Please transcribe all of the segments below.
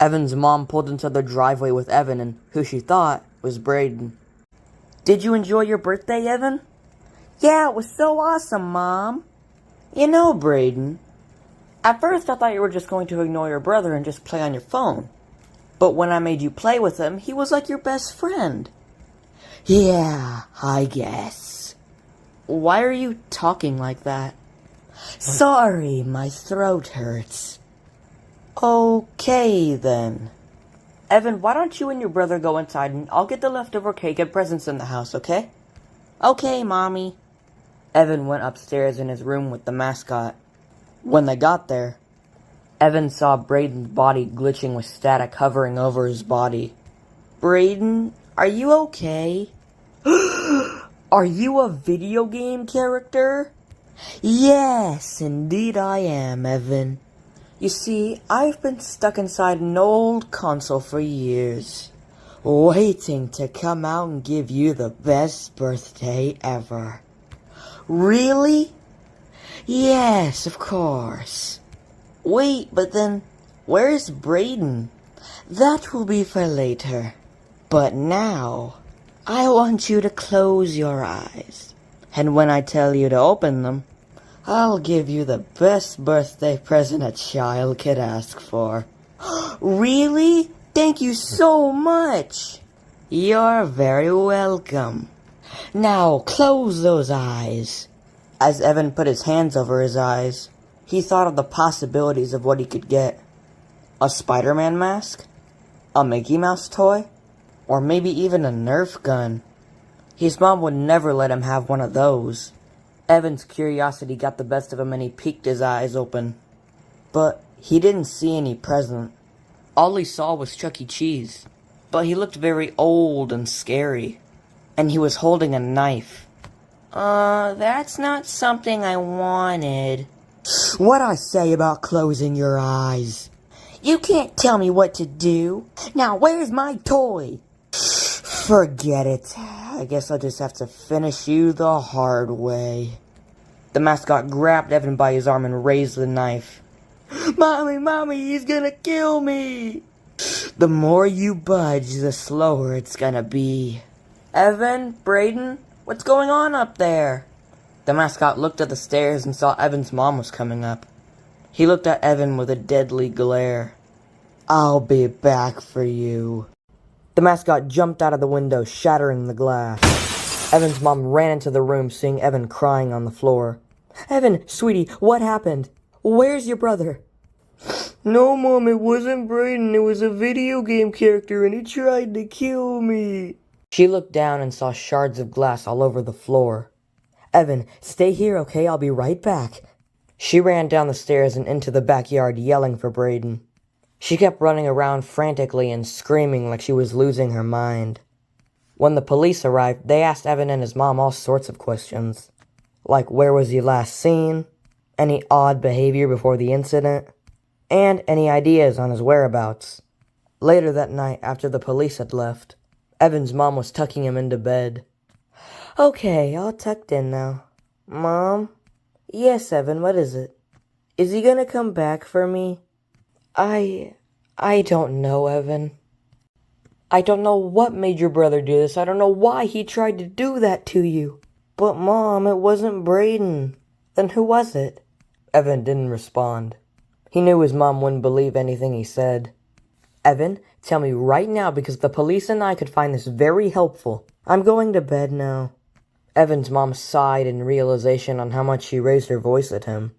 Evan's mom pulled into the driveway with Evan and who she thought was Braden. "Did you enjoy your birthday, Evan?" "Yeah, it was so awesome, Mom." "You know, Braden, at first I thought you were just going to ignore your brother and just play on your phone. But when I made you play with him, he was like your best friend." "Yeah, I guess." "Why are you talking like that?" "Sorry, my throat hurts." "Okay, then. Evan, why don't you and your brother go inside and I'll get the leftover cake and presents in the house, okay?" "Okay, Mommy." Evan went upstairs in his room with the mascot. When they got there, Evan saw Braden's body glitching with static hovering over his body. "Braden, are you okay?" "Are you a video game character?" "Yes, indeed I am, Evan. You see, I've been stuck inside an old console for years, waiting to come out and give you the best birthday ever." "Really?" "Yes, of course." "Wait, but then, where's Braden?" "That will be for later. But now, I want you to close your eyes. And when I tell you to open them, I'll give you the best birthday present a child could ask for." "Really? Thank you so much." "You're very welcome. Now close those eyes." As Evan put his hands over his eyes, he thought of the possibilities of what he could get. A Spider-Man mask? A Mickey Mouse toy? Or maybe even a Nerf gun. His mom would never let him have one of those. Evan's curiosity got the best of him and he peeked his eyes open. But he didn't see any present. All he saw was Chuck E.Cheese. But he looked very old and scary. And he was holding a knife. That's not something I wanted." "What'd I say about closing your eyes?" "You can't tell me what to do. Now where's my toy?" "Forget it. I guess I'll just have to finish you the hard way." The mascot grabbed Evan by his arm and raised the knife. Mommy, he's gonna kill me." "The more you budge, the slower it's gonna be." "Evan, Braden, what's going on up there?" The mascot looked at the stairs and saw Evan's mom was coming up. He looked at Evan with a deadly glare. "I'll be back for you." The mascot jumped out of the window, shattering the glass. Evan's mom ran into the room, seeing Evan crying on the floor. "Evan, sweetie, what happened? Where's your brother?" "No, Mom, it wasn't Braden. It was a video game character and he tried to kill me." She looked down and saw shards of glass all over the floor. "Evan, stay here, okay? I'll be right back." She ran down the stairs and into the backyard, yelling for Braden. She kept running around frantically and screaming like she was losing her mind. When the police arrived, they asked Evan and his mom all sorts of questions. Like where was he last seen, any odd behavior before the incident, and any ideas on his whereabouts. Later that night, after the police had left, Evan's mom was tucking him into bed. "Okay, all tucked in now." "Mom?" "Yes, Evan, what is it?" "Is he gonna come back for me?" I don't know, Evan. I don't know what made your brother do this. I don't know why he tried to do that to you." "But Mom, it wasn't Braden." "Then who was it?" Evan didn't respond. He knew his mom wouldn't believe anything he said. "Evan, tell me right now because the police and I could find this very helpful." "I'm going to bed now." Evan's mom sighed in realization on how much she raised her voice at him.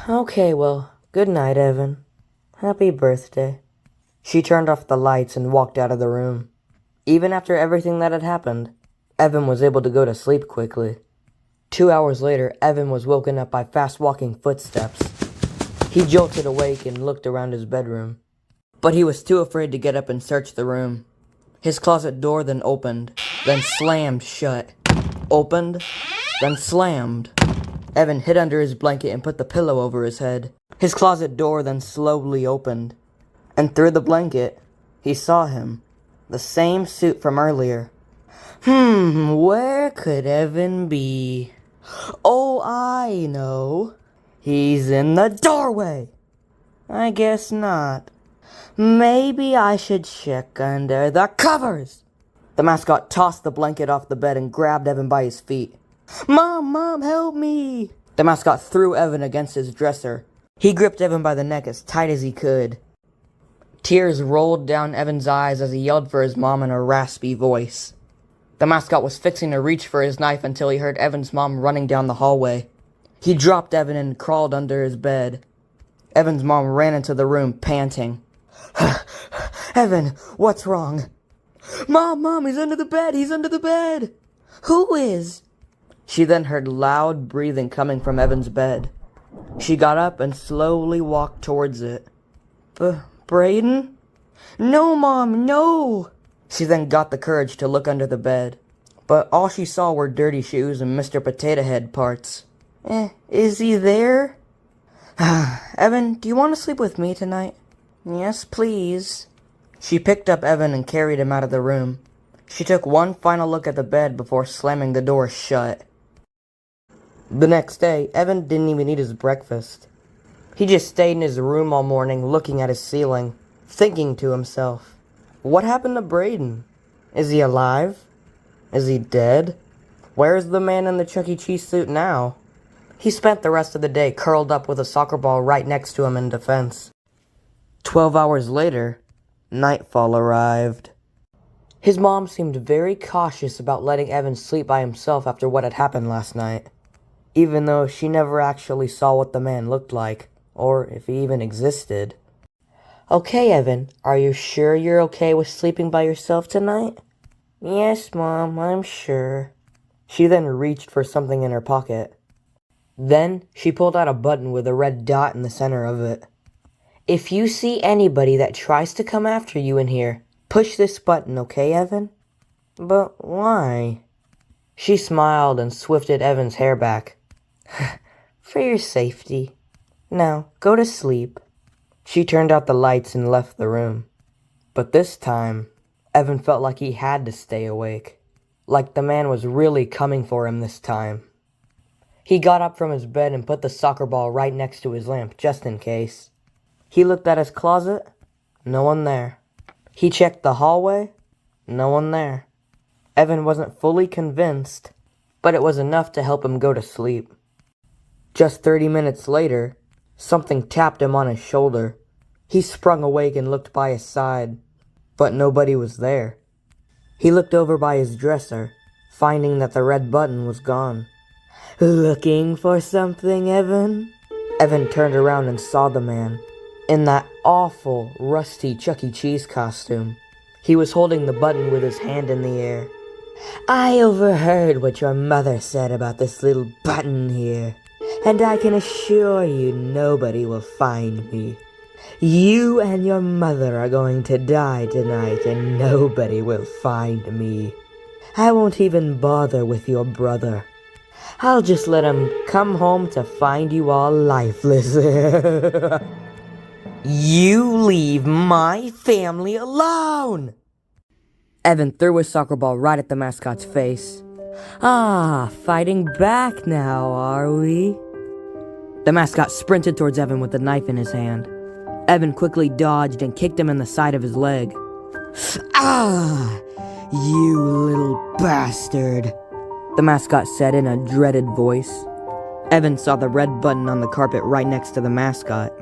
"Okay, well, good night, Evan. Happy birthday." She turned off the lights and walked out of the room. Even after everything that had happened, Evan was able to go to sleep quickly. 2 hours later, Evan was woken up by fast-walking footsteps. He jolted awake and looked around his bedroom. But he was too afraid to get up and search the room. His closet door then opened, then slammed shut. Opened, then slammed. Evan hid under his blanket and put the pillow over his head. His closet door then slowly opened. And through the blanket, he saw him. The same suit from earlier. Where could Evan be? Oh, I know. He's in the doorway. I guess not. Maybe I should check under the covers. The mascot tossed the blanket off the bed and grabbed Evan by his feet. Mom, help me! The mascot threw Evan against his dresser. He gripped Evan by the neck as tight as he could. Tears rolled down Evan's eyes as he yelled for his mom in a raspy voice. The mascot was fixing to reach for his knife until he heard Evan's mom running down the hallway. He dropped Evan and crawled under his bed. Evan's mom ran into the room, panting. Evan, what's wrong? Mom, he's under the bed! Who is? She then heard loud breathing coming from Evan's bed. She got up and slowly walked towards it. Braden? No, Mom, no! She then got the courage to look under the bed. But all she saw were dirty shoes and Mr. Potato Head parts. Is he there? Evan, do you want to sleep with me tonight? Yes, please. She picked up Evan and carried him out of the room. She took one final look at the bed before slamming the door shut. The next day, Evan didn't even eat his breakfast. He just stayed in his room all morning looking at his ceiling, thinking to himself, what happened to Braden? Is he alive? Is he dead? Where's the man in the Chuck E. Cheese suit now? He spent the rest of the day curled up with a soccer ball right next to him in defense. 12 hours later, nightfall arrived. His mom seemed very cautious about letting Evan sleep by himself after what had happened last night, even though she never actually saw what the man looked like, or if he even existed. Okay, Evan, are you sure you're okay with sleeping by yourself tonight? Yes, Mom, I'm sure. She then reached for something in her pocket. Then, she pulled out a button with a red dot in the center of it. If you see anybody that tries to come after you in here, push this button, okay, Evan? But why? She smiled and swifted Evan's hair back. For your safety. Now, go to sleep. She turned out the lights and left the room. But this time, Evan felt like he had to stay awake. Like the man was really coming for him this time. He got up from his bed and put the soccer ball right next to his lamp, just in case. He looked at his closet. No one there. He checked the hallway. No one there. Evan wasn't fully convinced, but it was enough to help him go to sleep. Just 30 minutes later, something tapped him on his shoulder. He sprung awake and looked by his side, but nobody was there. He looked over by his dresser, finding that the red button was gone. Looking for something, Evan? Evan turned around and saw the man, in that awful, rusty Chuck E. Cheese costume. He was holding the button with his hand in the air. I overheard what your mother said about this little button here, and I can assure you nobody will find me. You and your mother are going to die tonight, and nobody will find me. I won't even bother with your brother. I'll just let him come home to find you all lifeless. You leave my family alone! Evan threw his soccer ball right at the mascot's face. Fighting back now, are we? The mascot sprinted towards Evan with the knife in his hand. Evan quickly dodged and kicked him in the side of his leg. You little bastard, the mascot said in a dreaded voice. Evan saw the red button on the carpet right next to the mascot.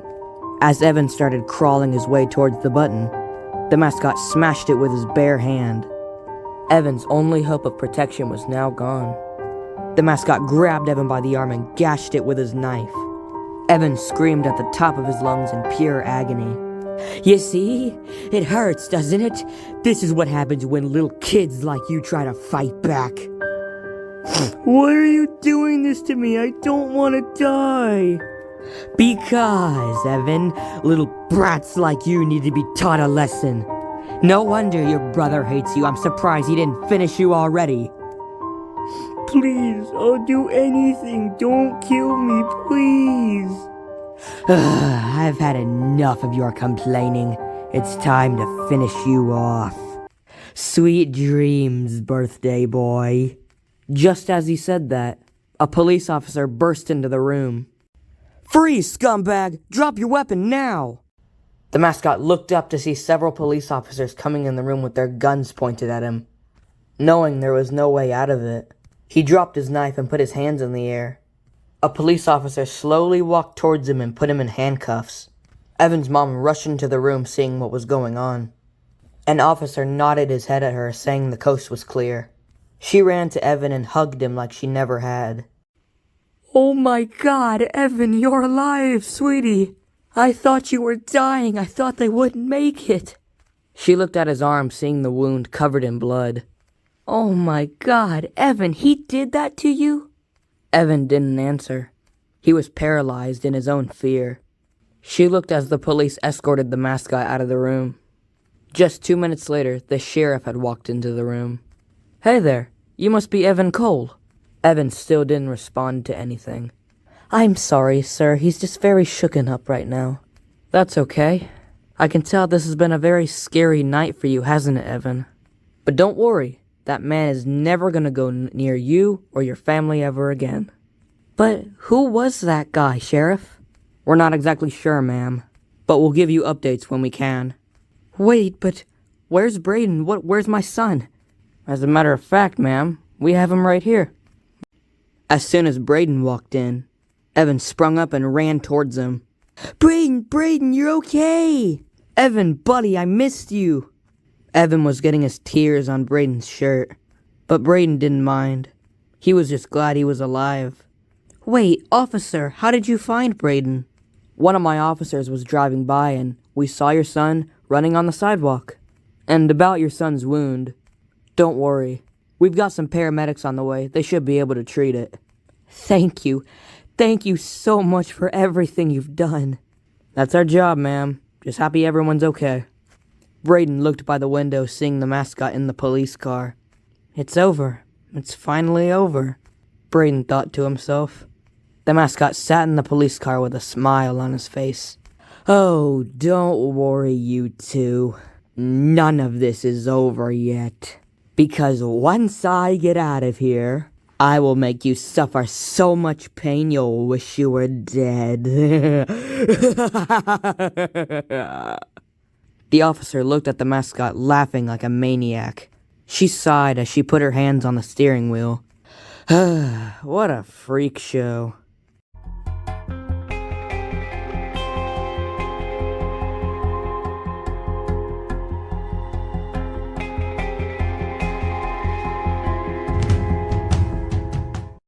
As Evan started crawling his way towards the button, the mascot smashed it with his bare hand. Evan's only hope of protection was now gone. The mascot grabbed Evan by the arm and gashed it with his knife. Evan screamed at the top of his lungs in pure agony. You see? It hurts, doesn't it? This is what happens when little kids like you try to fight back. Why are you doing this to me? I don't want to die. Because, Evan, little brats like you need to be taught a lesson. No wonder your brother hates you. I'm surprised he didn't finish you already. Please, I'll do anything. Don't kill me, please. I've had enough of your complaining. It's time to finish you off. Sweet dreams, birthday boy. Just as he said that, a police officer burst into the room. Freeze, scumbag! Drop your weapon now! The mascot looked up to see several police officers coming in the room with their guns pointed at him. Knowing there was no way out of it, he dropped his knife and put his hands in the air. A police officer slowly walked towards him and put him in handcuffs. Evan's mom rushed into the room seeing what was going on. An officer nodded his head at her, saying the coast was clear. She ran to Evan and hugged him like she never had. "Oh my God, Evan, you're alive, sweetie. I thought you were dying. I thought they wouldn't make it." She looked at his arm, seeing the wound covered in blood. "Oh my God, Evan, he did that to you?" Evan didn't answer. He was paralyzed in his own fear. She looked as the police escorted the mascot out of the room. Just 2 minutes later, the sheriff had walked into the room. "Hey there, you must be Evan Cole." Evan still didn't respond to anything. "I'm sorry, sir. He's just very shooken up right now." "That's okay. I can tell this has been a very scary night for you, hasn't it, Evan? But don't worry, that man is never gonna go near you or your family ever again." "But who was that guy, Sheriff?" "We're not exactly sure, ma'am, but we'll give you updates when we can." "Wait, but where's Braden? Where's my son?" "As a matter of fact, ma'am, we have him right here." As soon as Braden walked in, Evan sprung up and ran towards him. Braden, you're okay!" "Evan, buddy, I missed you!" Evan was getting his tears on Braden's shirt, but Braden didn't mind. He was just glad he was alive. "Wait, officer, how did you find Braden?" "One of my officers was driving by and we saw your son running on the sidewalk. And about your son's wound, don't worry. We've got some paramedics on the way. They should be able to treat it." Thank you. Thank you so much for everything you've done." "That's our job, ma'am. Just happy everyone's okay." Braden looked by the window, seeing the mascot in the police car. "It's over. It's finally over," Braden thought to himself. The mascot sat in the police car with a smile on his face. "Oh, don't worry, you two. None of this is over yet. Because once I get out of here, I will make you suffer so much pain you'll wish you were dead." The officer looked at the mascot, laughing like a maniac. She sighed as she put her hands on the steering wheel. "What a freak show."